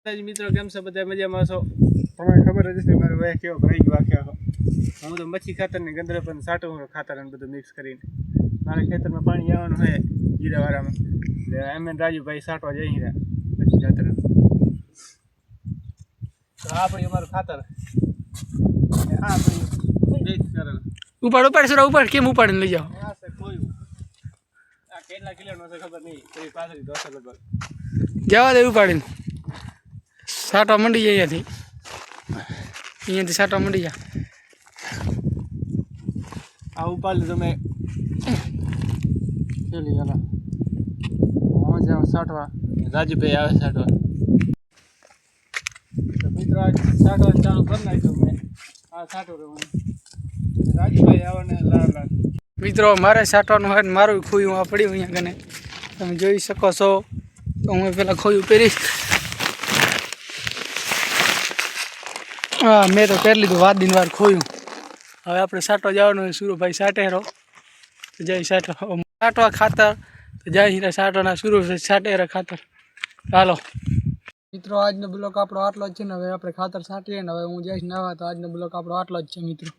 મિત્રો કેમ છો બધા મજામાં છો? તમને ખબર જ છે મારો ભાઈ કેવો ભરાઈ ગયો આખો. હું તો મચ્છી ખાતર ને ગંદરે પણ સાટું ખાતર અને બધું મિક્સ કરીને મારા ખેતરમાં પાણી આવવાનું હોય જીરાવાળામાં એટલે એમ રાજુભાઈ સાટવા જઈ રહ્યા મચ્છી ખાતર. તો આ પડ્યું અમારું ખાતર અને આ પડ્યું ઉપાડ સર ઉપાડ કેમ ઉપાડીને લઈ જાઓ? આ છે કોયું. આ કેટલા કિલોનો છે ખબર નહીં, કોઈ પાછળ દોસ્ત લગભગ જવા દે ઉપાડીને સાટવા મંડી જાય અહીંયાથી સાટવા મંડી જા. આ ઉપાડી તમે ચલી ચાલો હું જાઉં સાટવા, રાજુભાઈ આવે સાટવા. તો મિત્રો આ સાટવાનું ચાલુ કરી નાખ્યું મેં. આ સાટું રહું રાજુભાઈ આવવાને લાલ મિત્રો મારે સાટવાનું હોય ને મારું ખોયું આ પડ્યું અહીંયા કને તમે જોઈ શકો છો. તો હું પહેલાં ખોયું પહેરીશ. હા મેં તો પહેરી લીધું વાદીન વાર ખોયું. હવે આપણે સાટવા જવાનું હોય. સુરુભાઈ સાટેરો તો જય સાટવા ખાતર તો જય હીરા સાટવાના સુરુ સાટેરા ખાતર. ચાલો મિત્રો આજનો બ્લોક આપણો આટલો જ છે ને. હવે આપણે ખાતર સાટીએ ને હવે હું જઈશ નાવા. તો આજનો બ્લોક આપણો આટલો જ છે મિત્રો.